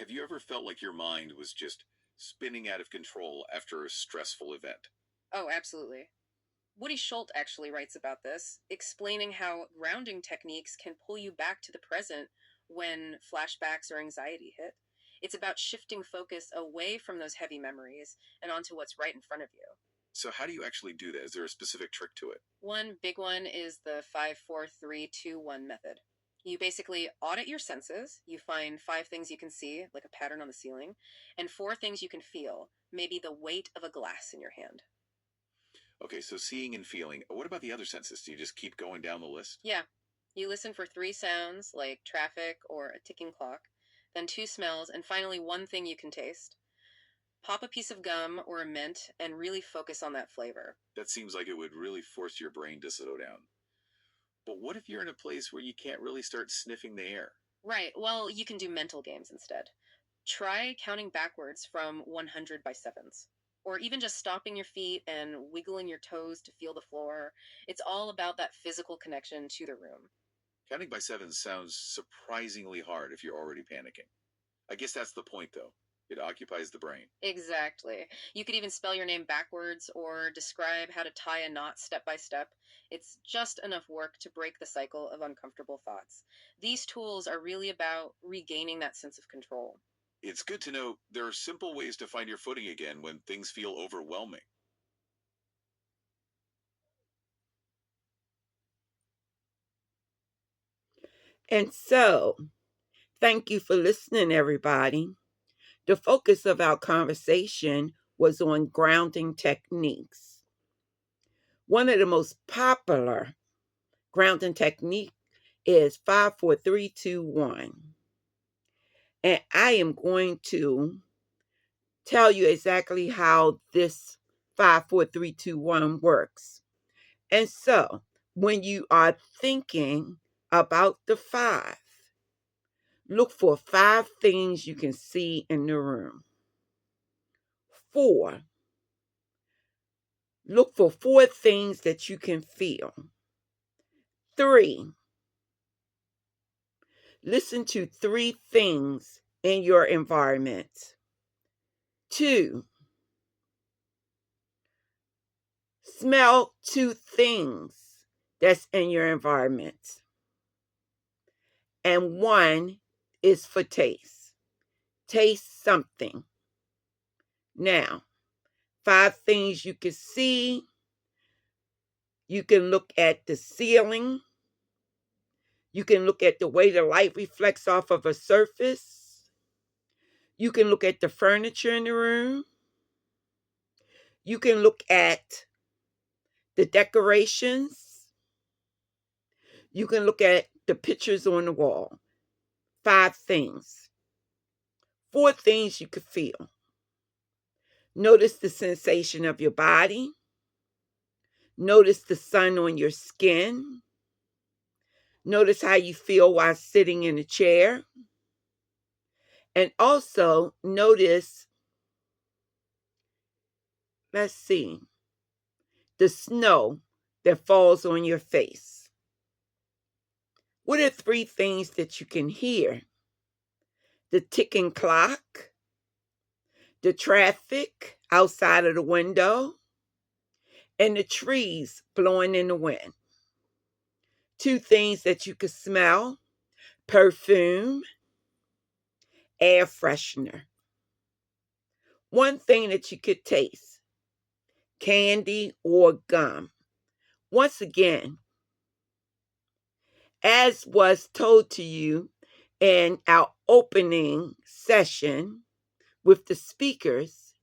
Have you ever felt like your mind was just spinning out of control after a stressful event? Oh, absolutely. Woody Schultz actually writes about this, explaining how grounding techniques can pull you back to the present when flashbacks or anxiety hit. It's about shifting focus away from those heavy memories and onto what's right in front of you. So, how do you actually do that? Is there a specific trick to it? One big one is the 5 4 3 2 1 method. You basically audit your senses. You find 5 things you can see, like a pattern on the ceiling, and 4 things you can feel, maybe the weight of a glass in your hand. Okay, so seeing and feeling. What about the other senses? Do you just keep going down the list? Yeah. You listen for 3 sounds, like traffic or a ticking clock, then 2 smells, and finally 1 thing you can taste. Pop a piece of gum or a mint and really focus on that flavor. That seems like it would really force your brain to slow down. But what if you're in a place where you can't really start sniffing the air? Right, well, you can do mental games instead. Try counting backwards from 100 by sevens. Or even just stomping your feet and wiggling your toes to feel the floor. It's all about that physical connection to the room. Counting by sevens sounds surprisingly hard if you're already panicking. I guess that's the point, though. It occupies the brain. Exactly. You could even spell your name backwards or describe how to tie a knot step by step. It's just enough work to break the cycle of uncomfortable thoughts. These tools are really about regaining that sense of control. It's good to know there are simple ways to find your footing again when things feel overwhelming. And so, thank you for listening, everybody. The focus of our conversation was on grounding techniques. One of the most popular grounding technique is 5 4 3 2 1. And I am going to tell you exactly how this 5 4 3 2 1 works. And so, when you are thinking about the five, look for 5 things you can see in the room. 4, look for 4 things that you can feel. 3, listen to 3 things in your environment. 2, smell 2 things that's in your environment. And 1 is for taste. Taste something. Now, 5 things you can see. You can look at the ceiling. You can look at the way the light reflects off of a surface. You can look at the furniture in the room. You can look at the decorations. You can look at the pictures on the wall. 5 things. 4 things you could feel. Notice the sensation of your body. Notice the sun on your skin. Notice how you feel while sitting in a chair. And also notice, let's see, the snow that falls on your face. What are 3 things that you can hear? The ticking clock, the traffic outside of the window, and the trees blowing in the wind. 2 things that you could smell: perfume, air freshener. 1 thing that you could taste: candy or gum. Once again, as was told to you in our opening session with the speakers,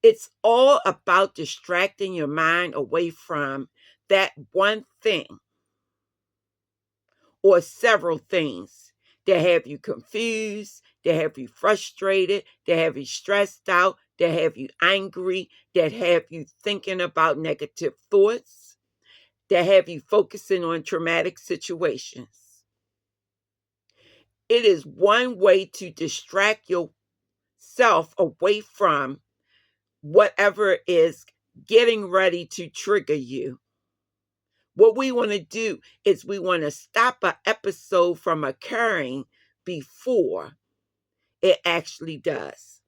it's all about distracting your mind away from that 1 thing or several things that have you confused, that have you frustrated, that have you stressed out, that have you angry, that have you thinking about negative thoughts, that have you focusing on traumatic situations. It is one way to distract yourself away from whatever is getting ready to trigger you. What we want to do is we want to stop an episode from occurring before It actually does.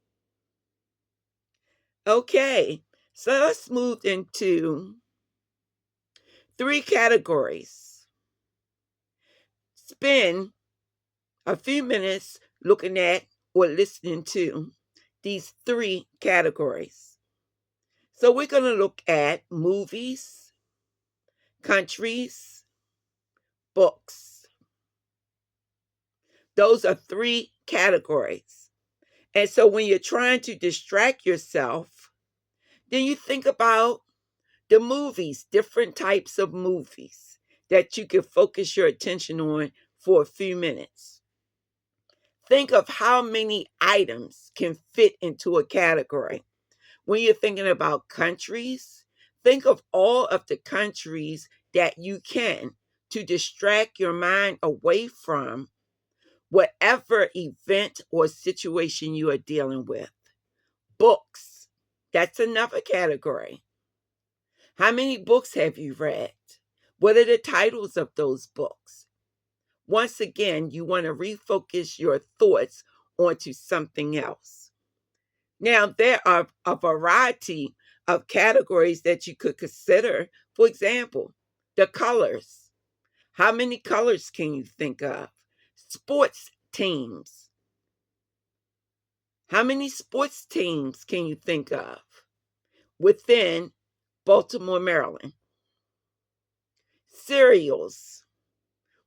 Okay, so let's move into 3 categories. Spend a few minutes looking at or listening to these 3 categories. So we're going to look at movies, countries, books. Those are 3 categories. And so when you're trying to distract yourself, then you think about the movies, different types of movies that you can focus your attention on for a few minutes. Think of how many items can fit into a category. When you're thinking about countries, think of all of the countries that you can to distract your mind away from whatever event or situation you are dealing with. Books, that's another category. How many books have you read? What are the titles of those books? Once again, you want to refocus your thoughts onto something else. Now, there are a variety of categories that you could consider. For example, the colors. How many colors can you think of? Sports teams. How many sports teams can you think of within Baltimore, Maryland? Cereals.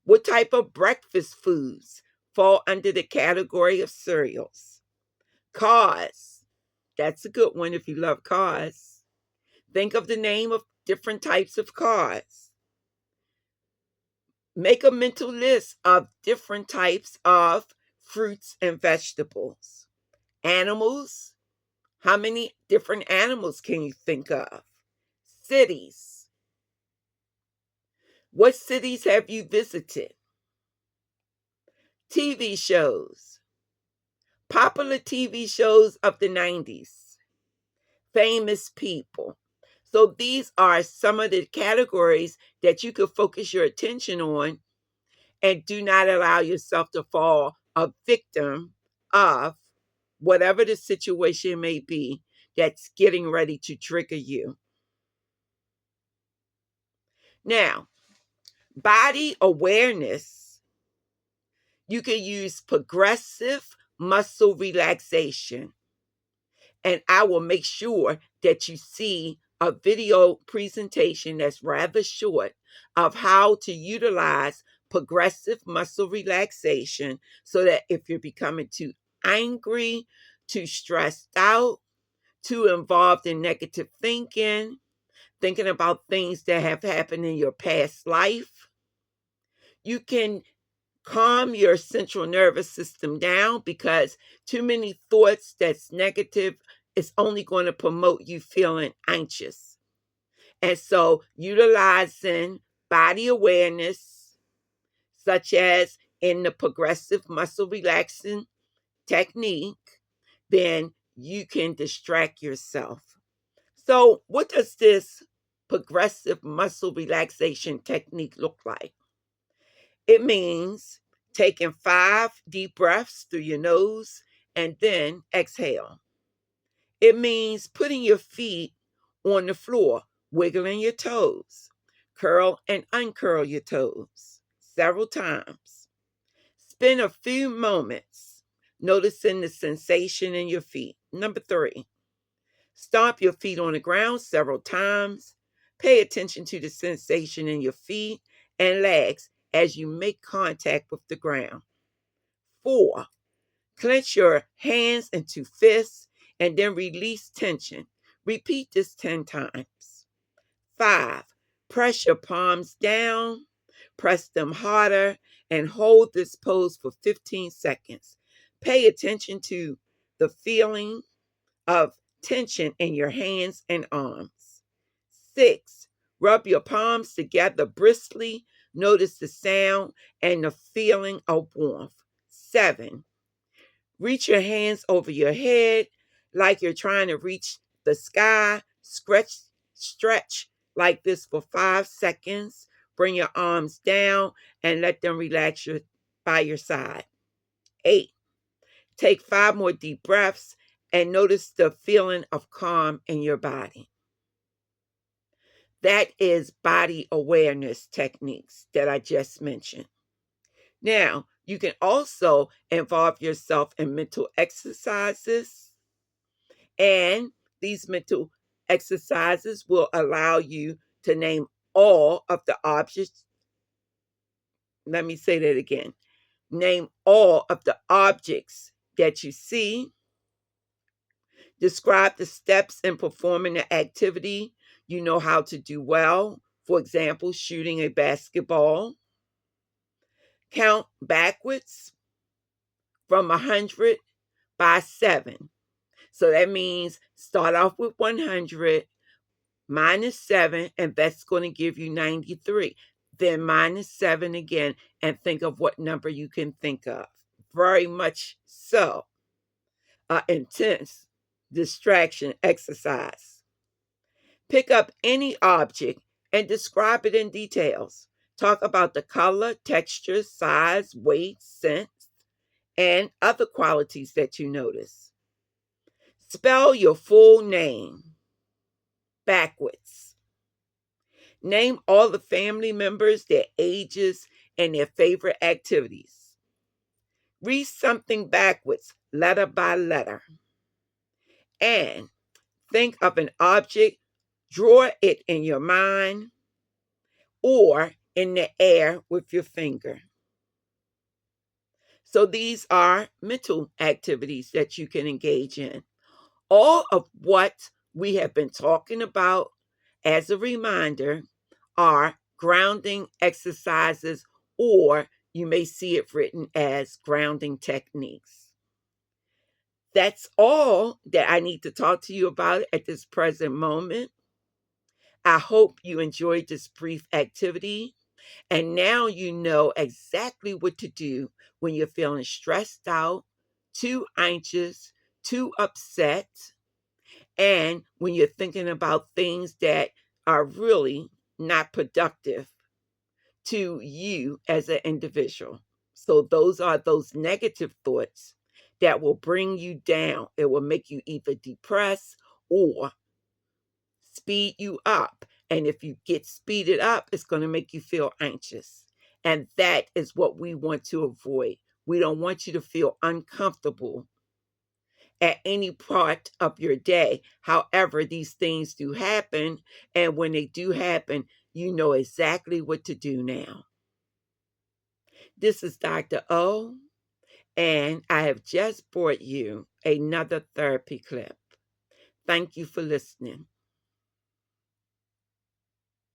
What type of breakfast foods fall under the category of cereals? Cars. That's a good one if you love cars. Think of the name of different types of cars. Make a mental list of different types of fruits and vegetables. Animals. How many different animals can you think of? Cities. What cities have you visited? TV shows. Popular TV shows of the 90s. Famous people. So these are some of the categories that you could focus your attention on and do not allow yourself to fall a victim of whatever the situation may be that's getting ready to trigger you. Now, body awareness, you can use progressive muscle relaxation. And I will make sure that you see a video presentation that's rather short of how to utilize progressive muscle relaxation so that if you're becoming too angry, too stressed out, too involved in negative thinking about things that have happened in your past life, you can calm your central nervous system down because too many thoughts that's negative is only going to promote you feeling anxious. And so utilizing body awareness, such as in the progressive muscle relaxing technique, then you can distract yourself. So what does this progressive muscle relaxation technique look like? It means taking 5 deep breaths through your nose and then exhale. It means putting your feet on the floor, wiggling your toes, curl and uncurl your toes several times. Spend a few moments noticing the sensation in your feet. Number 3, stomp your feet on the ground several times. Pay attention to the sensation in your feet and legs as you make contact with the ground. 4, clench your hands into fists and then release tension. Repeat this 10 times. 5, press your palms down, press them harder, and hold this pose for 15 seconds. Pay attention to the feeling of tension in your hands and arms. 6, rub your palms together briskly. Notice the sound and the feeling of warmth. 7, reach your hands over your head like you're trying to reach the sky. Stretch like this for 5 seconds. Bring your arms down and let them relax by your side. 8, Take 5 more deep breaths and notice the feeling of calm in your body. That is body awareness techniques that I just mentioned. Now, you can also involve yourself in mental exercises, and these mental exercises will allow you to name all of the objects. Let me say that again. Name all of the objects that you see. Describe the steps in performing the activity you know how to do well. For example, shooting a basketball. Count backwards from 100 by 7. So that means start off with 100, minus 7, and that's going to give you 93. Then minus 7 again, and think of what number you can think of. Very much so. Intense distraction exercise. Pick up any object and describe it in details. Talk about the color, texture, size, weight, scent, and other qualities that you notice. Spell your full name backwards. Name all the family members, their ages, and their favorite activities. Read something backwards, letter by letter. And think of an object, draw it in your mind or in the air with your finger. So these are mental activities that you can engage in. All of what we have been talking about, as a reminder, are grounding exercises, or you may see it written as grounding techniques. That's all that I need to talk to you about at this present moment. I hope you enjoyed this brief activity, and now you know exactly what to do when you're feeling stressed out, too anxious, too upset, and when you're thinking about things that are really not productive to you as an individual. So those are those negative thoughts that will bring you down. It will make you either depressed or speed you up. And if you get speeded up, it's going to make you feel anxious. And that is what we want to avoid. We don't want you to feel uncomfortable at any part of your day. However, these things do happen. And when they do happen, you know exactly what to do now. This is Dr. O, and I have just brought you another therapy clip. Thank you for listening.